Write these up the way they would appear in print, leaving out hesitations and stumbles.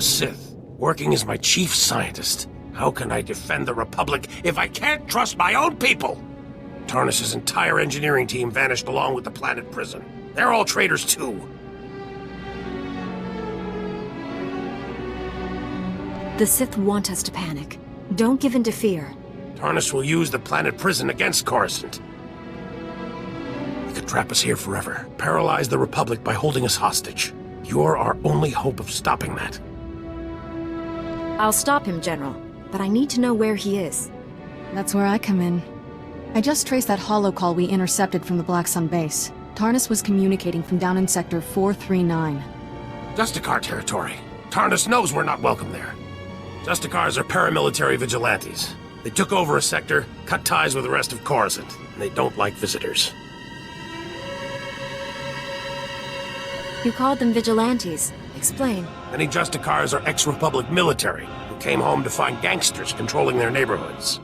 Sith, working as my chief scientist. How can I defend the Republic if I can't trust my own people? Tarnis's entire engineering team vanished along with the planet prison. They're all traitors too. The Sith want us to panic. Don't give in to fear. Tarnis will use the planet prison against Coruscant. He could trap us here forever, paralyze the Republic by holding us hostage. You're our only hope of stopping that. I'll stop him, General, but I need to know where he is. That's where I come in. I just traced that holocall we intercepted from the Black Sun base. Tarnis was communicating from down in Sector 439. Justicar territory. Tarnis knows we're not welcome there. Justicars are paramilitary vigilantes. They took over a sector, cut ties with the rest of Coruscant, and they don't like visitors. You called them vigilantes. Explain. Many Justicars are ex-Republic military who came home to find gangsters controlling their neighborhoods.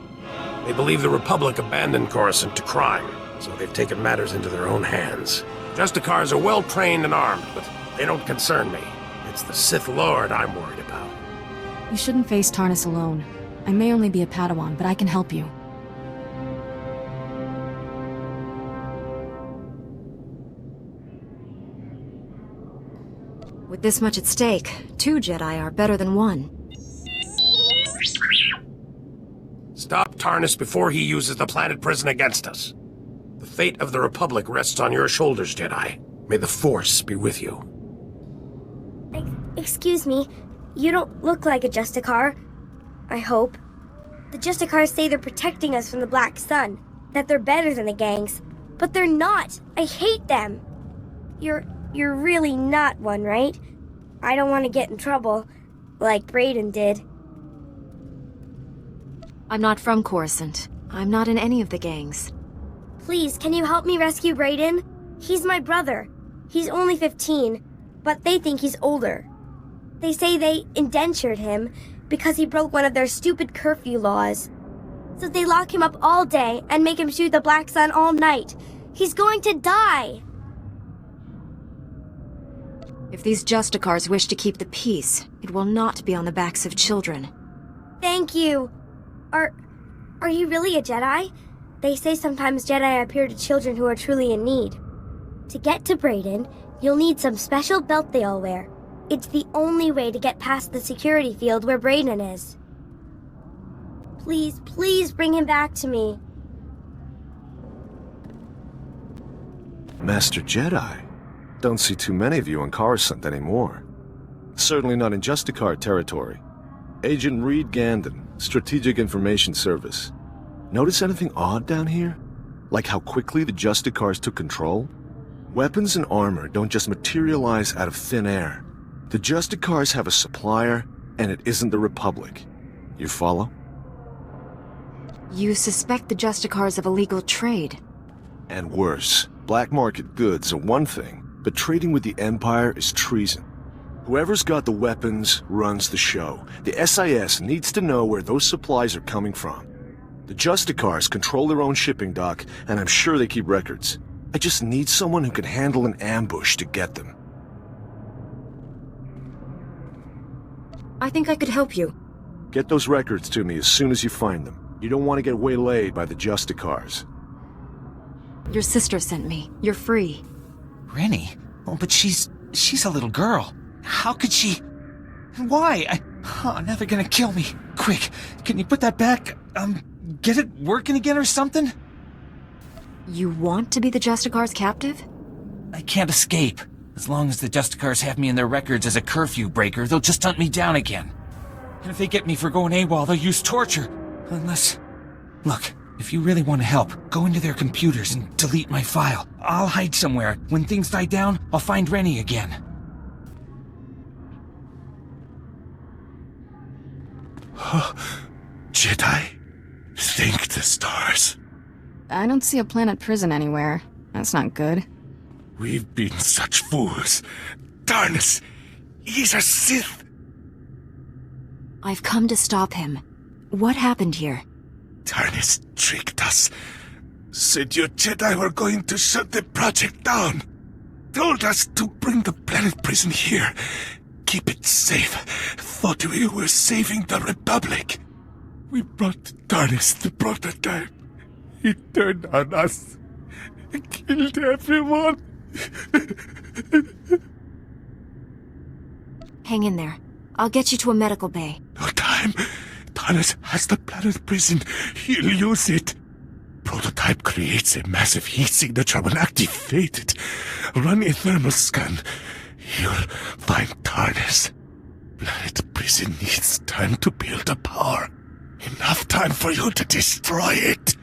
They believe the Republic abandoned Coruscant to crime, so they've taken matters into their own hands. Justicars are well-trained and armed, but they don't concern me. It's the Sith Lord I'm worried about. You shouldn't face Tarnis alone. I may only be a Padawan, but I can help you. With this much at stake, 2 Jedi are better than 1. Stop Tarnis before he uses the planet prison against us. The fate of the Republic rests on your shoulders, Jedi. May the Force be with you. Excuse me, you don't look like a Justicar. I hope. The Justicars say they're protecting us from the Black Sun, that they're better than the gangs, but they're not. I hate them. You're really not one, right? I don't want to get in trouble, like Brayden did. I'm not from Coruscant. I'm not in any of the gangs. Please, can you help me rescue Brayden? He's my brother. He's only 15, but they think he's older. They say they indentured him because he broke one of their stupid curfew laws. So they lock him up all day and make him shoot the Black Sun all night. He's going to die! If these Justicars wish to keep the peace, it will not be on the backs of children. Thank you! Are you really a Jedi? They say sometimes Jedi appear to children who are truly in need. To get to Brayden, you'll need some special belt they all wear. It's the only way to get past the security field where Brayden is. Please, please bring him back to me. Master Jedi. Don't see too many of you on Coruscant anymore. Certainly not in Justicar territory. Agent Reed Gandon, Strategic Information Service. Notice anything odd down here? Like how quickly the Justicars took control? Weapons and armor don't just materialize out of thin air. The Justicars have a supplier, and it isn't the Republic. You follow? You suspect the Justicars of illegal trade. And worse, black market goods are one thing, but trading with the Empire is treason. Whoever's got the weapons runs the show. The SIS needs to know where those supplies are coming from. The Justicars control their own shipping dock, and I'm sure they keep records. I just need someone who can handle an ambush to get them. I think I could help you. Get those records to me as soon as you find them. You don't want to get waylaid by the Justicars. Your sister sent me. You're free. Rennie? Oh, but she's a little girl. How could she... Why? Oh, now they're gonna kill me. Quick, can you put that back? Get it working again or something? You want to be the Justicars' captive? I can't escape. As long as the Justicars have me in their records as a curfew breaker, they'll just hunt me down again. And if they get me for going AWOL, they'll use torture. Unless... Look, if you really want to help, go into their computers and delete my file. I'll hide somewhere. When things die down, I'll find Rennie again. Jedi, thank the stars. I don't see a planet prison anywhere. That's not good. We've been such fools. Tarnis, he's a Sith. I've come to stop him. What happened here? Tarnis tricked us. Said your Jedi were going to shut the project down. Told us to bring the planet prison here. keep it safe. Thought we were saving the Republic. We brought Tarnis the prototype. He turned on us. Killed everyone. Hang in there. I'll get you to a medical bay. No time. Tarnis has the planet prison. He'll use it. Prototype creates a massive heat signature when activated. Run a thermal scan. You'll find Tarnis. Planet prison needs time to build up power. Enough time for you to destroy it.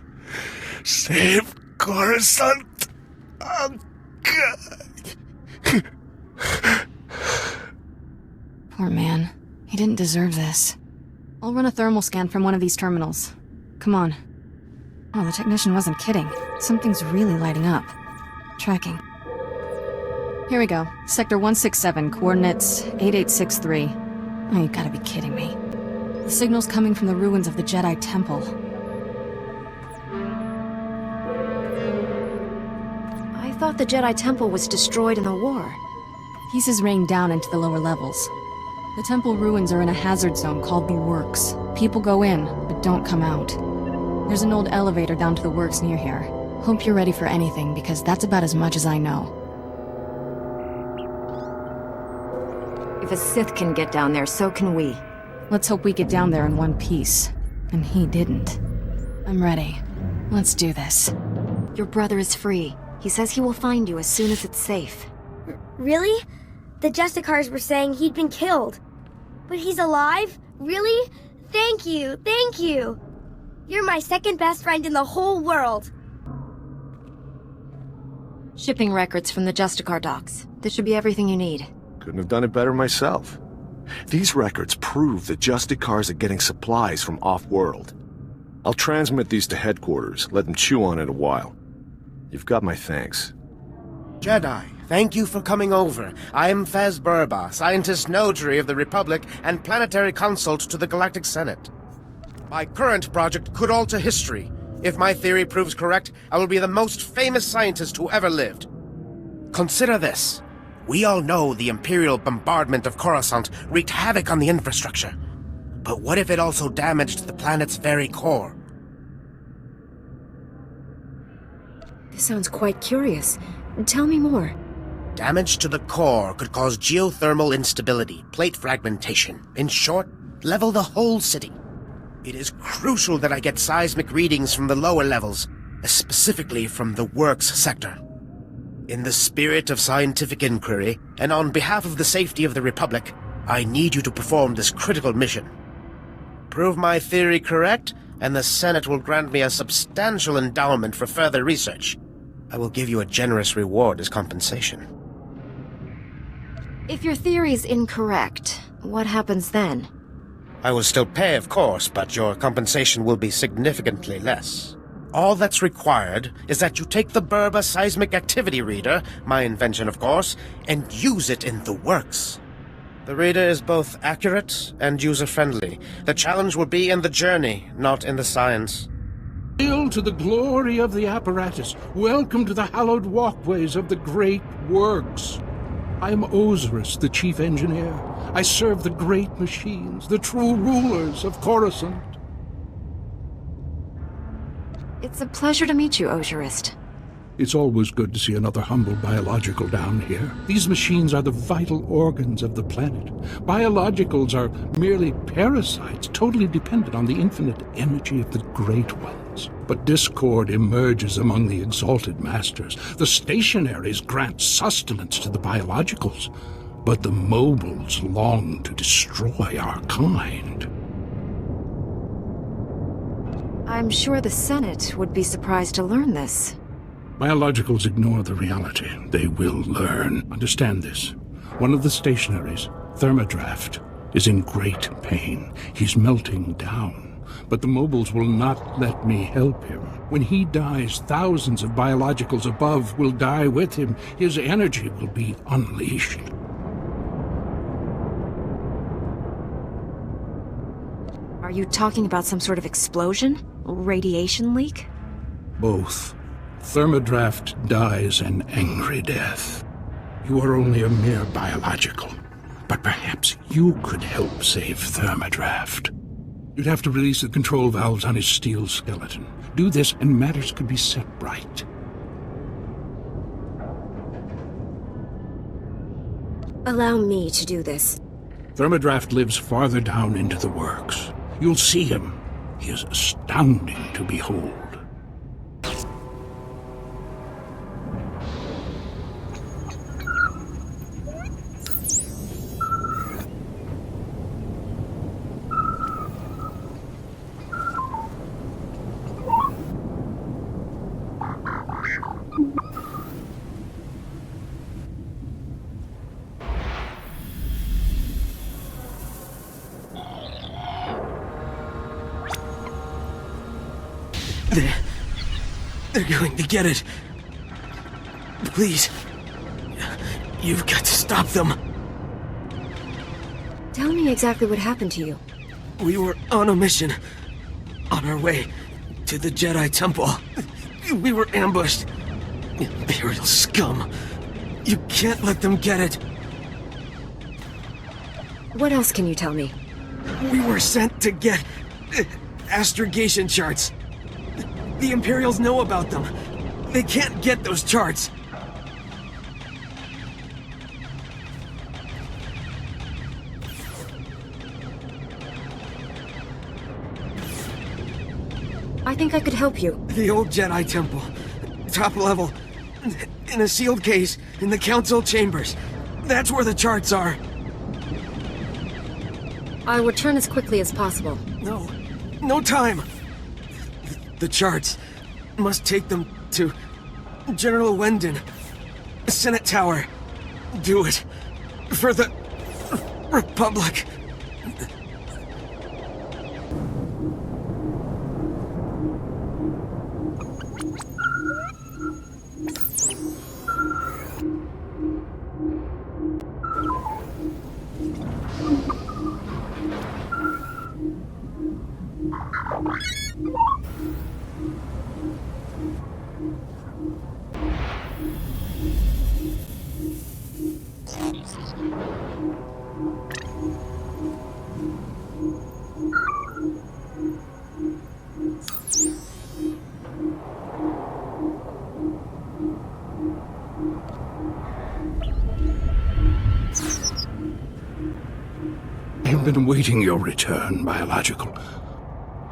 Save Coruscant. Oh, God. Poor man. He didn't deserve this. I'll run a thermal scan from one of these terminals. Come on. Oh, the technician wasn't kidding. Something's really lighting up. Tracking. Here we go. Sector 167, coordinates 8863. Oh, you gotta be kidding me. The signal's coming from the ruins of the Jedi Temple. I thought the Jedi Temple was destroyed in the war. Pieces rained down into the lower levels. The temple ruins are in a hazard zone called the Works. People go in, but don't come out. There's an old elevator down to the Works near here. Hope you're ready for anything, because that's about as much as I know. If a Sith can get down there, so can we. Let's hope we get down there in one piece. And he didn't. I'm ready. Let's do this. Your brother is free. He says he will find you as soon as it's safe. Really? The Justicars were saying he'd been killed. But he's alive? Really? Thank you, thank you. You're my second best friend in the whole world. Shipping records from the Justicar docks. This should be everything you need. Couldn't have done it better myself. These records prove the Justicars are getting supplies from off-world. I'll transmit these to headquarters, let them chew on it a while. You've got my thanks. Jedi, thank you for coming over. I am Faz Burba, Scientist Notary of the Republic and Planetary Consult to the Galactic Senate. My current project could alter history. If my theory proves correct, I will be the most famous scientist who ever lived. Consider this. We all know the Imperial bombardment of Coruscant wreaked havoc on the infrastructure. But what if it also damaged the planet's very core? This sounds quite curious. Tell me more. Damage to the core could cause geothermal instability, plate fragmentation. In short, level the whole city. It is crucial that I get seismic readings from the lower levels, specifically from the Works sector. In the spirit of scientific inquiry, and on behalf of the safety of the Republic, I need you to perform this critical mission. Prove my theory correct, and the Senate will grant me a substantial endowment for further research. I will give you a generous reward as compensation. If your theory is incorrect, what happens then? I will still pay, of course, but your compensation will be significantly less. All that's required is that you take the Burba Seismic Activity Reader, my invention of course, and use it in the Works. The reader is both accurate and user-friendly. The challenge will be in the journey, not in the science. Hail to the glory of the apparatus. Welcome to the hallowed walkways of the great Works. I am Osiris, the chief engineer. I serve the great machines, the true rulers of Coruscant. It's a pleasure to meet you, Osiris. It's always good to see another humble biological down here. These machines are the vital organs of the planet. Biologicals are merely parasites, totally dependent on the infinite energy of the Great Ones. But discord emerges among the exalted masters. The stationaries grant sustenance to the biologicals, but the mobiles long to destroy our kind. I'm sure the Senate would be surprised to learn this. Biologicals ignore the reality. They will learn. Understand this. One of the stationaries, Thermodraft, is in great pain. He's melting down. But the mobiles will not let me help him. When he dies, thousands of biologicals above will die with him. His energy will be unleashed. Are you talking about some sort of explosion? Radiation leak? Both. Thermodraft dies an angry death. You are only a mere biological. But perhaps you could help save Thermodraft. You'd have to release the control valves on his steel skeleton. Do this, and matters could be set right. Allow me to do this. Thermodraft lives farther down into the works. You'll see him. He is astounding to behold. They're going to get it. Please. You've got to stop them. Tell me exactly what happened to you. We were on a mission. On our way to the Jedi Temple. We were ambushed. Imperial scum. You can't let them get it. What else can you tell me? We were sent to get astrogation charts. The Imperials know about them. They can't get those charts. I think I could help you. The old Jedi Temple. Top level. In a sealed case in the Council chambers. That's where the charts are. I'll return as quickly as possible. No time. The charts. Must take them to General Wendon. Senate Tower. Do it. For the Republic. I've been awaiting your return, Biological.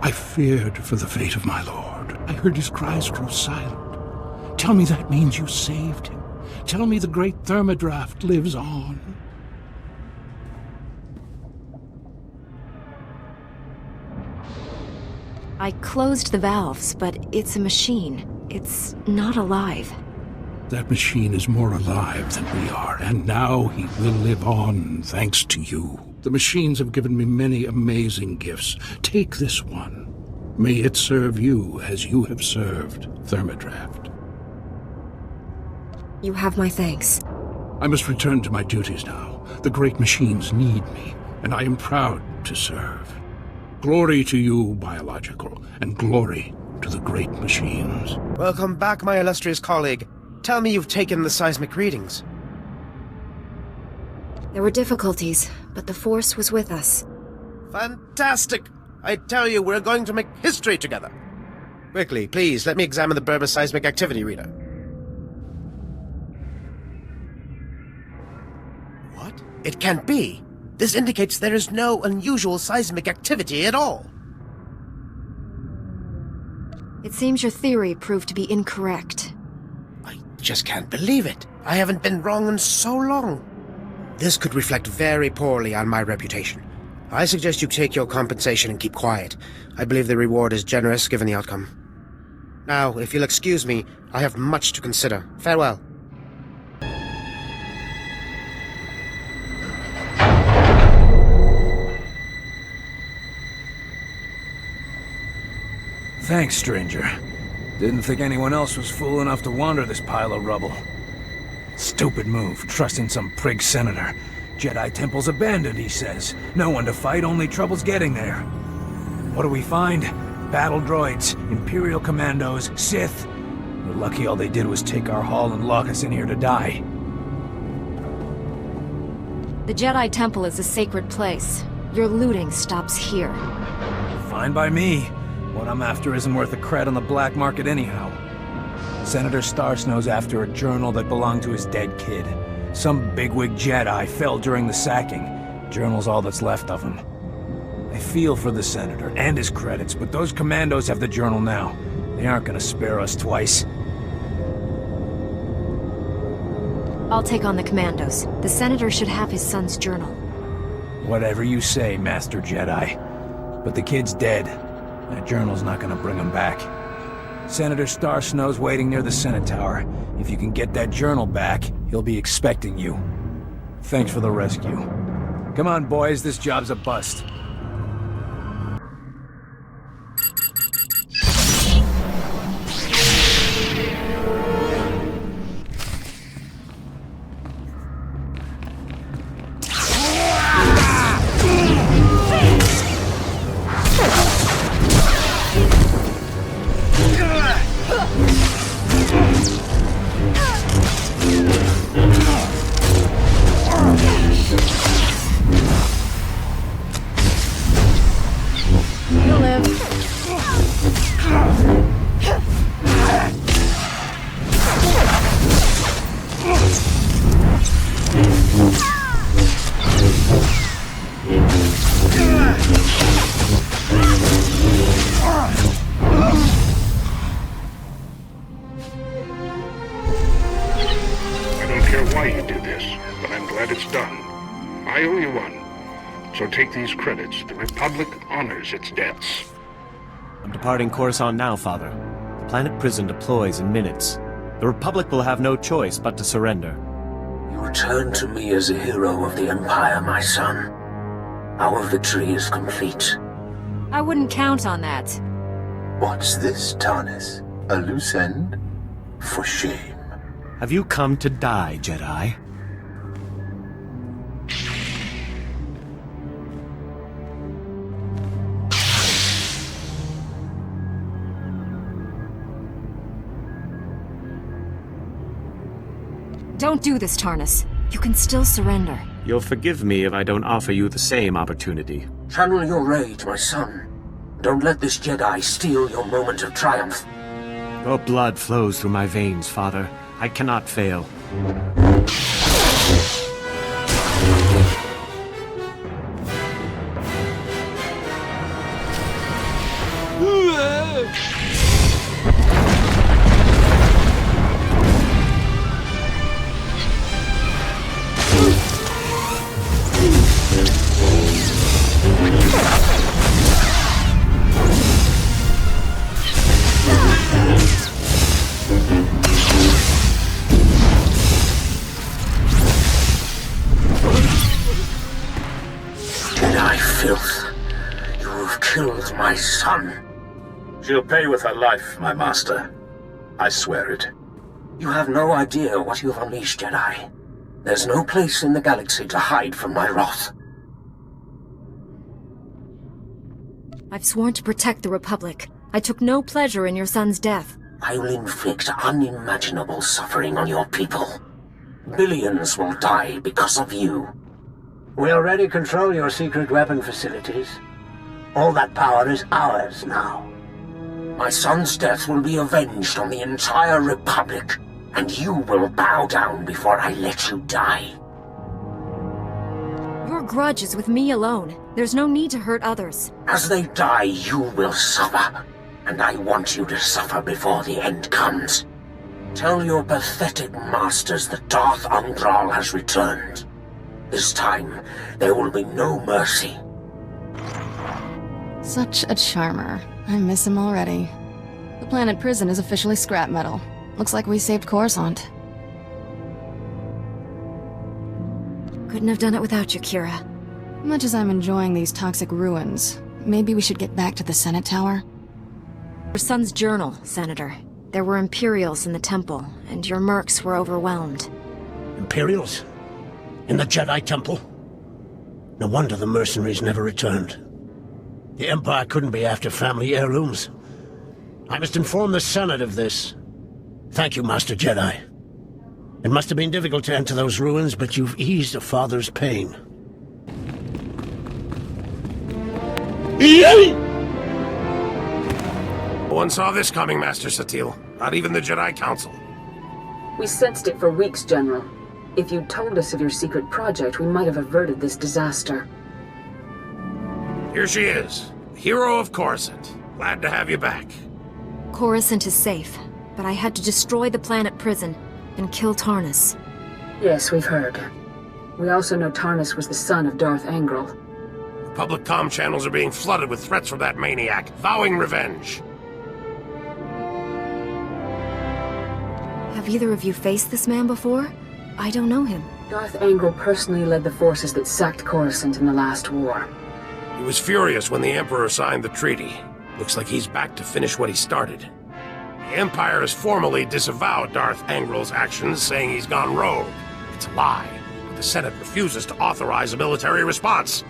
I feared for the fate of my lord. I heard his cries grow silent. Tell me that means you saved him. Tell me the great Thermodraft lives on. I closed the valves, but it's a machine. It's not alive. That machine is more alive than we are, and now he will live on thanks to you. The machines have given me many amazing gifts. Take this one. May it serve you as you have served Thermodraft. You have my thanks. I must return to my duties now. The great machines need me, and I am proud to serve. Glory to you, Biological, and glory to the great machines. Welcome back, my illustrious colleague. Tell me you've taken the seismic readings. There were difficulties, but the Force was with us. Fantastic! I tell you, we're going to make history together. Quickly, please, let me examine the Burma seismic activity reader. What? It can't be. This indicates there is no unusual seismic activity at all. It seems your theory proved to be incorrect. I just can't believe it. I haven't been wrong in so long. This could reflect very poorly on my reputation. I suggest you take your compensation and keep quiet. I believe the reward is generous given the outcome. Now, if you'll excuse me, I have much to consider. Farewell. Thanks, stranger. Didn't think anyone else was fool enough to wander this pile of rubble. Stupid move, trusting some prig senator. Jedi Temple's abandoned, he says. No one to fight, only trouble's getting there. What do we find? Battle droids, Imperial commandos, Sith. We're lucky all they did was take our haul and lock us in here to die. The Jedi Temple is a sacred place. Your looting stops here. Fine by me. What I'm after isn't worth a cred on the black market anyhow. Senator Starsnow's after a journal that belonged to his dead kid. Some bigwig Jedi fell during the sacking. Journal's all that's left of him. I feel for the Senator and his credits, but those commandos have the journal now. They aren't gonna spare us twice. I'll take on the commandos. The Senator should have his son's journal. Whatever you say, Master Jedi. But the kid's dead. That journal's not gonna bring him back. Senator Starsnow's waiting near the Senate Tower. If you can get that journal back, he'll be expecting you. Thanks for the rescue. Come on, boys, this job's a bust. Take these credits. The Republic honors its debts. I'm departing Coruscant now, Father. The planet prison deploys in minutes. The Republic will have no choice but to surrender. You return to me as a hero of the Empire, my son. Our victory is complete. I wouldn't count on that. What's this, Tarnis? A loose end? For shame. Have you come to die, Jedi? Don't do this, Tarnis. You can still surrender. You'll forgive me if I don't offer you the same opportunity. Channel your rage, my son. Don't let this Jedi steal your moment of triumph. Your blood flows through my veins, Father. I cannot fail. My son. She'll pay with her life, my master. I swear it. You have no idea what you've unleashed, Jedi. There's no place in the galaxy to hide from my wrath. I've sworn to protect the Republic. I took no pleasure in your son's death. I will inflict unimaginable suffering on your people. Billions will die because of you. We already control your secret weapon facilities. All that power is ours now. My son's death will be avenged on the entire Republic, and you will bow down before I let you die. Your grudge is with me alone. There's no need to hurt others. As they die, you will suffer. And I want you to suffer before the end comes. Tell your pathetic masters that Darth Undral has returned. This time, there will be no mercy. Such a charmer. I miss him already. The planet prison is officially scrap metal. Looks like we saved Coruscant. Couldn't have done it without you, Kira. Much as I'm enjoying these toxic ruins, maybe we should get back to the Senate Tower? Your son's journal, Senator. There were Imperials in the temple, and your mercs were overwhelmed. Imperials? In the Jedi Temple? No wonder the mercenaries never returned. The Empire couldn't be after family heirlooms. I must inform the Senate of this. Thank you, Master Jedi. It must have been difficult to enter those ruins, but you've eased a father's pain. No one saw this coming, Master Satele. Not even the Jedi Council. We sensed it for weeks, General. If you'd told us of your secret project, we might have averted this disaster. Here she is, hero of Coruscant. Glad to have you back. Coruscant is safe, but I had to destroy the planet prison and kill Tarnus. Yes, we've heard. We also know Tarnus was the son of Darth Angral. Republic comm channels are being flooded with threats from that maniac, vowing revenge. Have either of you faced this man before? I don't know him. Darth Angral personally led the forces that sacked Coruscant in the last war. He was furious when the Emperor signed the treaty. Looks like he's back to finish what he started. The Empire has formally disavowed Darth Angral's actions, saying he's gone rogue. It's a lie, but the Senate refuses to authorize a military response.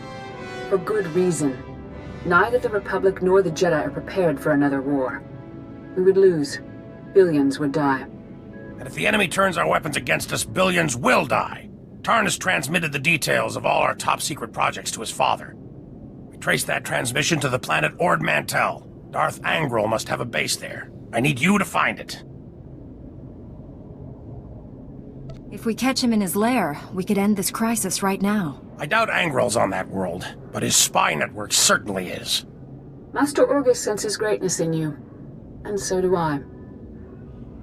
For good reason. Neither the Republic nor the Jedi are prepared for another war. We would lose. Billions would die. And if the enemy turns our weapons against us, billions will die. Tarnus transmitted the details of all our top-secret projects to his father. We traced that transmission to the planet Ord Mantell. Darth Angral must have a base there. I need you to find it. If we catch him in his lair, we could end this crisis right now. I doubt Angral's on that world, but his spy network certainly is. Master Orgus senses greatness in you. And so do I.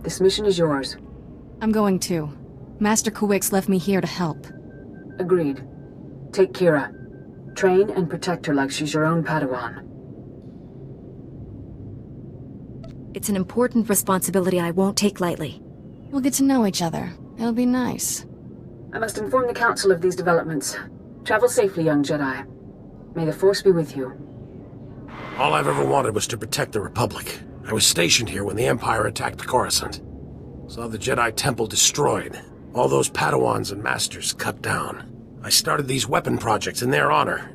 This mission is yours. I'm going too. Master Kuwix left me here to help. Agreed. Take Kira. Train and protect her like she's your own Padawan. It's an important responsibility I won't take lightly. We'll get to know each other. It'll be nice. I must inform the Council of these developments. Travel safely, young Jedi. May the Force be with you. All I've ever wanted was to protect the Republic. I was stationed here when the Empire attacked Coruscant. Saw the Jedi Temple destroyed. All those Padawans and Masters cut down. I started these weapon projects in their honor.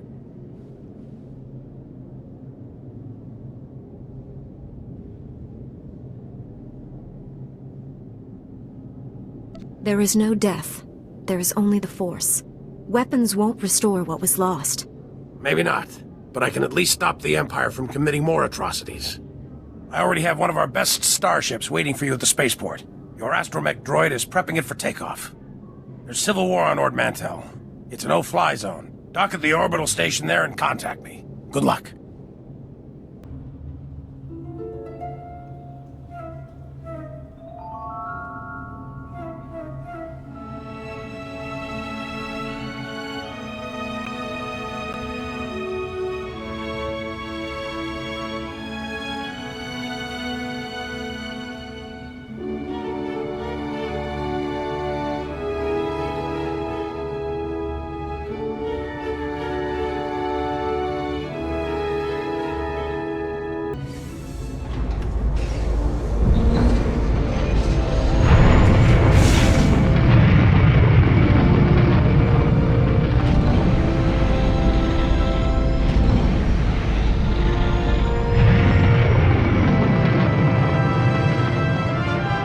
There is no death. There is only the Force. Weapons won't restore what was lost. Maybe not, but I can at least stop the Empire from committing more atrocities. I already have one of our best starships waiting for you at the spaceport. Your astromech droid is prepping it for takeoff. There's civil war on Ord Mantell. It's a no-fly zone. Dock at the orbital station there and contact me. Good luck.